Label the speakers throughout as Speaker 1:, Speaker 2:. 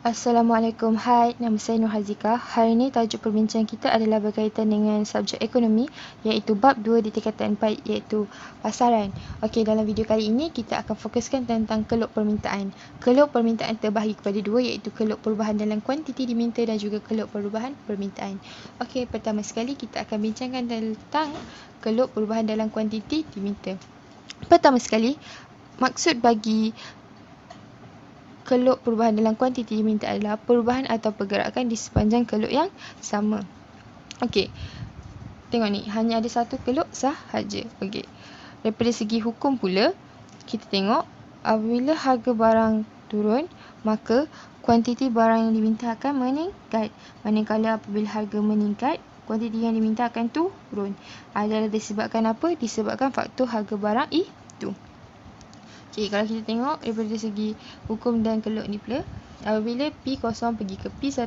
Speaker 1: Assalamualaikum, hai, nama saya Nur Hazika. Hari ini tajuk perbincangan kita adalah berkaitan dengan subjek ekonomi, iaitu bab 2 di tingkatan 4, iaitu pasaran. Okey, dalam video kali ini kita akan fokuskan tentang keluk permintaan. Keluk permintaan terbahagi kepada dua, iaitu keluk perubahan dalam kuantiti diminta dan juga keluk perubahan permintaan. Okey, pertama sekali kita akan bincangkan tentang keluk perubahan dalam kuantiti diminta. Pertama sekali, maksud bagi keluk perubahan dalam kuantiti diminta adalah perubahan atau pergerakan di sepanjang keluk yang sama. Okey, tengok ni, hanya ada satu keluk sahaja. Okey, daripada segi hukum pula, kita tengok apabila harga barang turun, maka kuantiti barang yang diminta akan meningkat. Manakala apabila harga meningkat, kuantiti yang diminta akan turun. Adalah disebabkan apa? Disebabkan faktor harga barang itu. Okay, kalau kita tengok daripada segi hukum dan keluk ni pula, apabila P0 pergi ke P1,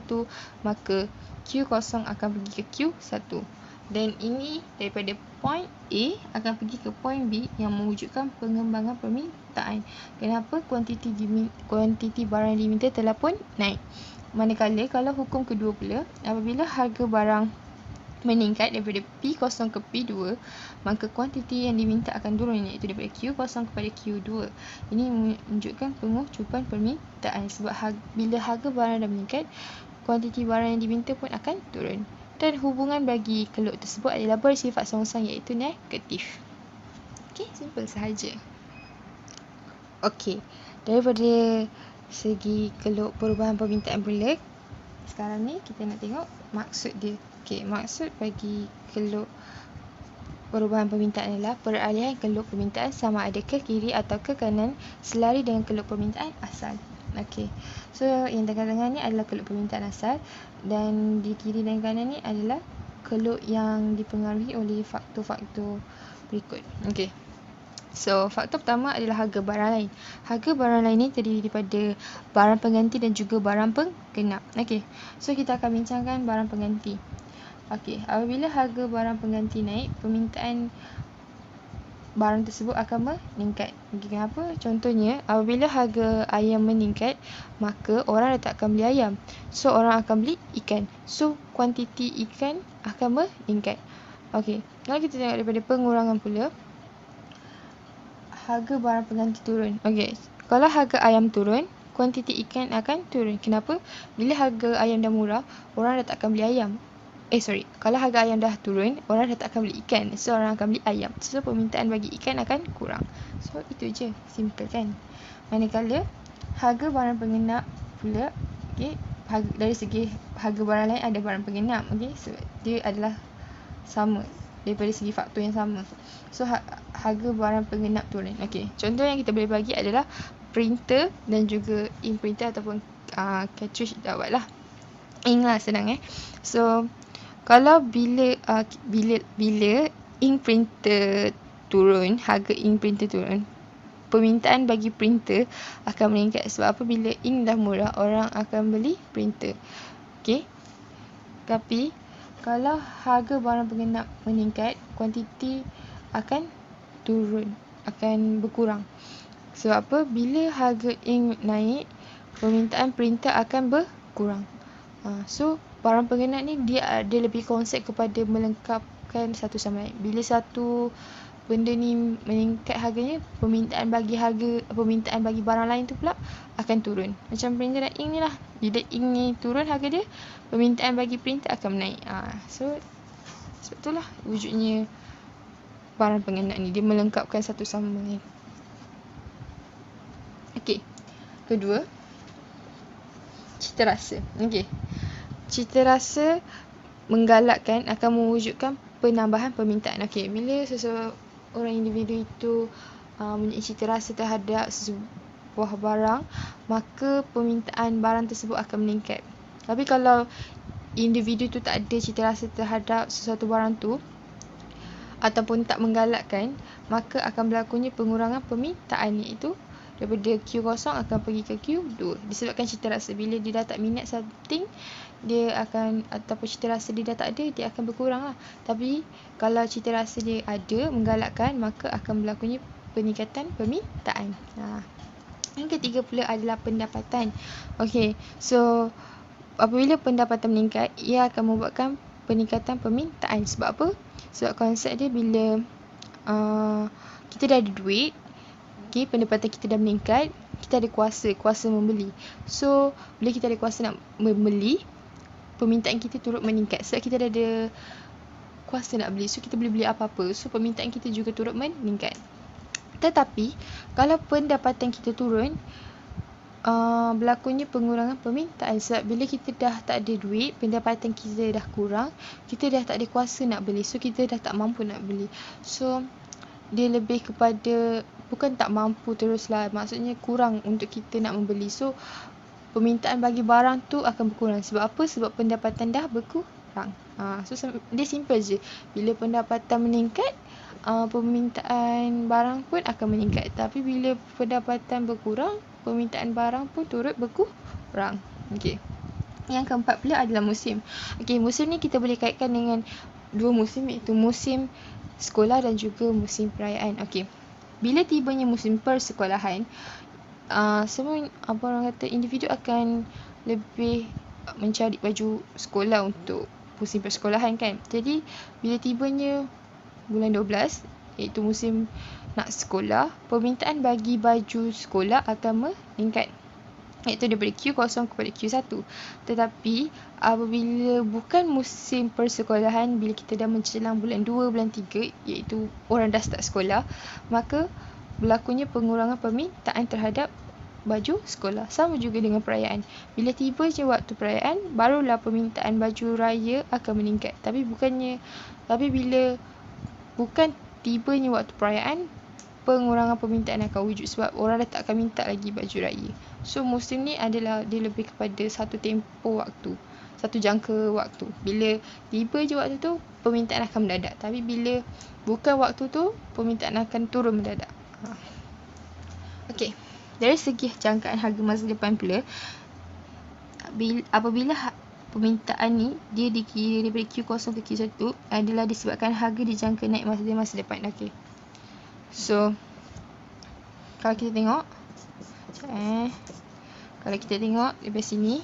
Speaker 1: maka Q0 akan pergi ke Q1. Dan ini daripada point A akan pergi ke point B yang mewujudkan pengembangan permintaan. Kenapa? Kuantiti barang yang diminta telah pun naik. Manakala kalau hukum kedua pula, apabila harga barang meningkat daripada P0 ke P2, maka kuantiti yang diminta akan turun, iaitu daripada Q0 kepada Q2. Ini menunjukkan pengucupan permintaan sebab bila harga barang dah meningkat, kuantiti barang yang diminta pun akan turun. Dan hubungan bagi keluk tersebut adalah bersifat songsang, iaitu negatif. Okey, simple sahaja. Okey, daripada segi keluk perubahan permintaan pula, sekarang ni kita nak tengok maksud dia. Okey, maksud bagi keluk perubahan permintaan adalah peralihan keluk permintaan sama ada ke kiri atau ke kanan selari dengan keluk permintaan asal. Okey, so yang tengah-tengah ni adalah keluk permintaan asal, dan di kiri dan kanan ni adalah keluk yang dipengaruhi oleh faktor-faktor berikut. Okey, so faktor pertama adalah harga barang lain. Harga barang lain ni terdiri daripada barang pengganti dan juga barang penggenap. Okey, so kita akan bincangkan barang pengganti. Okey, apabila harga barang pengganti naik, permintaan barang tersebut akan meningkat. Okay, kenapa? Contohnya, apabila harga ayam meningkat, maka orang dah tak akan beli ayam. So, orang akan beli ikan. So, kuantiti ikan akan meningkat. Okey, kalau kita tengok daripada pengurangan pula, harga barang pengganti turun. Okey, kalau harga ayam turun, kuantiti ikan akan turun. Kenapa? Bila harga ayam dah murah, orang dah tak akan beli ayam. Kalau harga ayam dah turun, orang dah tak akan beli ikan. So, orang akan beli ayam. So, permintaan bagi ikan akan kurang. So, itu je. Simple kan? Manakala harga barang penggenap pula, okay, dari segi harga barang lain ada barang penggenap. Okay, so dia adalah sama daripada segi faktor yang sama. So, harga barang penggenap turun. Okay, contoh yang kita boleh bagi adalah printer dan juga ink printer ataupun cartridge dapat lah. Ink lah, senang So, kalau bila ink printer turun, harga ink printer turun, permintaan bagi printer akan meningkat. Sebab apa? Bila ink dah murah, orang akan beli printer. Okey. Tapi kalau harga barang penggenap meningkat, kuantiti akan turun, akan berkurang. Sebab apa? Bila harga ink naik, permintaan printer akan berkurang. So, barang penggenap ni dia ada lebih konsep kepada melengkapkan satu sama lain. Bila satu benda ni meningkat harganya, permintaan bagi barang lain tu pula akan turun. Macam printer dan ink ni lah. Bila ink ni turun harga dia, permintaan bagi printer akan menaik. So, sebab itulah wujudnya barang penggenap ni. Dia melengkapkan satu sama lain. Okey. Kedua, cita rasa. Okey. Cita rasa menggalakkan akan mewujudkan penambahan permintaan. Okey, bila seseorang individu itu mempunyai cita rasa terhadap sebuah barang, maka permintaan barang tersebut akan meningkat. Tapi kalau individu tu tak ada cita rasa terhadap sesuatu barang tu ataupun tak menggalakkan, maka akan berlakunya pengurangan permintaan, iaitu daripada Q0 akan pergi ke Q2 disebabkan cita rasa. Bila dia dah tak minat something, dia akan, ataupun cita rasa dia dah tak ada, dia akan berkurang lah. Tapi kalau cita rasa dia ada, menggalakkan, maka akan berlakunya peningkatan permintaan. Yang ketiga pula adalah pendapatan. Okey, so apabila pendapatan meningkat, ia akan membuatkan peningkatan permintaan. Sebab apa? Sebab konsep dia bila kita dah ada duit, okay, pendapatan kita dah meningkat, kita ada kuasa membeli. So bila kita ada kuasa nak membeli, permintaan kita turut meningkat. Sebab kita dah ada kuasa nak beli, so kita boleh beli apa-apa. So permintaan kita juga turut meningkat. Tetapi kalau pendapatan kita turun, berlakunya pengurangan permintaan. Sebab bila kita dah tak ada duit, pendapatan kita dah kurang, kita dah tak ada kuasa nak beli, so kita dah tak mampu nak beli. So dia lebih kepada bukan tak mampu teruslah, maksudnya kurang untuk kita nak membeli. So permintaan bagi barang tu akan berkurang. Sebab apa? Sebab pendapatan dah berkurang. So dia simple je. Bila pendapatan meningkat, permintaan barang pun akan meningkat. Tapi bila pendapatan berkurang, permintaan barang pun turut berkurang. Okey. Yang keempat pula adalah musim. Okey, musim ni kita boleh kaitkan dengan dua musim, iaitu musim sekolah dan juga musim perayaan. Okey. Bila tibanya musim persekolahan, semua orang kata individu akan lebih mencari baju sekolah untuk musim persekolahan kan. Jadi bila tibanya bulan 12, iaitu musim nak sekolah, permintaan bagi baju sekolah akan meningkat, iaitu daripada Q0 kepada Q1. Tetapi apabila bukan musim persekolahan, bila kita dah menjelang bulan 2, bulan 3, iaitu orang dah start sekolah, maka berlakunya pengurangan permintaan terhadap baju sekolah. Sama juga dengan perayaan. Bila tiba je waktu perayaan, barulah permintaan baju raya akan meningkat. Tapi bila bukan tibanya waktu perayaan, pengurangan permintaan akan wujud, sebab orang dah tak akan minta lagi baju raya. So musim ni adalah dia lebih kepada satu tempoh waktu, satu jangka waktu. Bila tiba je waktu tu, permintaan akan mendadak. Tapi bila bukan waktu tu, permintaan akan turun mendadak. Okey, dari segi jangkaan harga masa depan pula, apabila permintaan ni dia dikira daripada Q0 ke Q1 adalah disebabkan harga dijangka naik masa depan. Okey. So kalau kita tengok dari sini,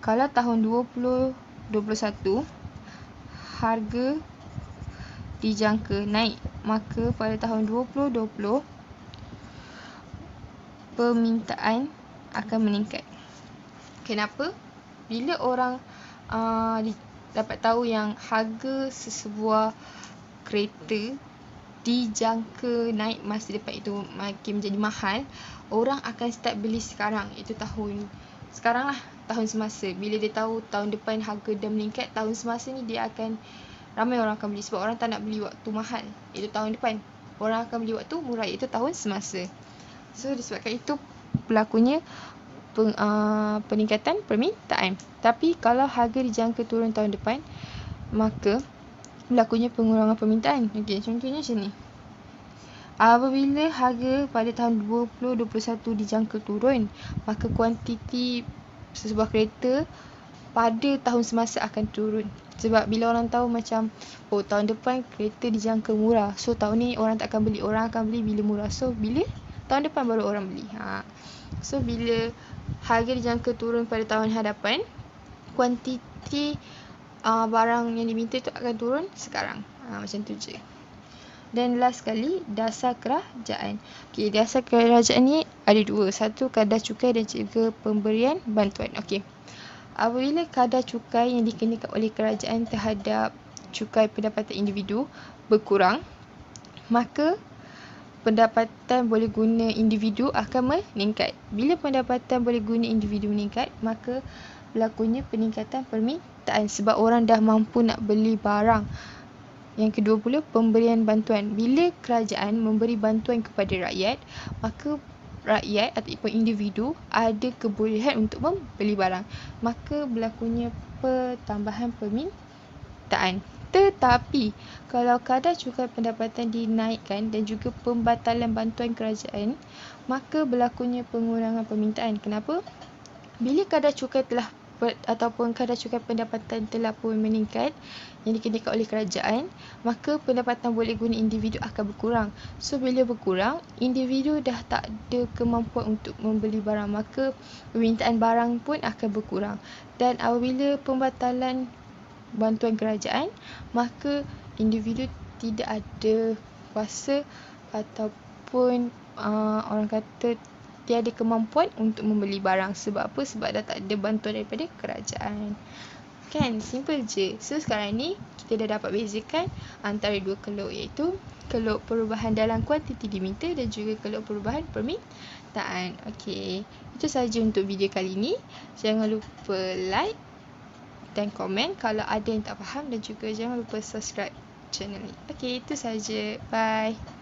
Speaker 1: kalau tahun 2021 harga dijangka naik, maka pada tahun 2020 permintaan akan meningkat. Kenapa? Bila orang dapat tahu yang harga sesebuah kereta dijangka naik masa depan, itu makin menjadi mahal, orang akan start beli sekarang. Itu tahun semasa. Bila dia tahu tahun depan harga dah meningkat, tahun semasa ni dia akan ramai orang akan beli. Sebab orang tak nak beli waktu mahal, itu tahun depan. Orang akan beli waktu murah, iaitu tahun semasa. So disebabkan itu berlakunya peningkatan permintaan. Tapi kalau harga dijangka turun tahun depan, maka berlakunya pengurangan permintaan. Okey, contohnya macam ni. Apabila harga pada tahun 2021 dijangka turun, maka kuantiti sesebuah kereta pada tahun semasa akan turun. Sebab bila orang tahu macam, tahun depan kereta dijangka murah, so tahun ni orang tak akan beli. Orang akan beli bila murah. So bila tahun depan baru orang beli. So bila harga dijangka turun pada tahun hadapan, kuantiti barang yang diminta tu akan turun sekarang. Macam tu je. Dan last sekali, dasar kerajaan. Okey, dasar kerajaan ni ada dua. Satu, kadar cukai dan juga pemberian bantuan. Okey. Apabila kadar cukai yang dikenakan oleh kerajaan terhadap cukai pendapatan individu berkurang, maka pendapatan boleh guna individu akan meningkat. Bila pendapatan boleh guna individu meningkat, maka berlakunya peningkatan permintaan, sebab orang dah mampu nak beli barang. Yang kedua pula, pemberian bantuan. Bila kerajaan memberi bantuan kepada rakyat, maka rakyat ataupun individu ada kebolehan untuk membeli barang. Maka berlakunya pertambahan permintaan. Tetapi kalau kadar cukai pendapatan dinaikkan dan juga pembatalan bantuan kerajaan, maka berlakunya pengurangan permintaan. Kenapa? Bila kadar cukai telah ataupun kadar cukai pendapatan telah pun meningkat yang dikenakan oleh kerajaan, maka pendapatan boleh guna individu akan berkurang. So bila berkurang, individu dah tak ada kemampuan untuk membeli barang, maka permintaan barang pun akan berkurang. Dan apabila pembatalan bantuan kerajaan, maka individu tidak ada kuasa ataupun orang kata tiada kemampuan untuk membeli barang. Sebab apa? Sebab dah tak ada bantuan daripada kerajaan. Kan? Simple je. So sekarang ni kita dah dapat bezakan antara dua keluk, iaitu keluk perubahan dalam kuantiti diminta dan juga keluk perubahan permintaan. Okey, itu sahaja untuk video kali ni. Jangan lupa like dan komen kalau ada yang tak faham, dan juga jangan lupa subscribe channel ni. Okey, itu sahaja. Bye.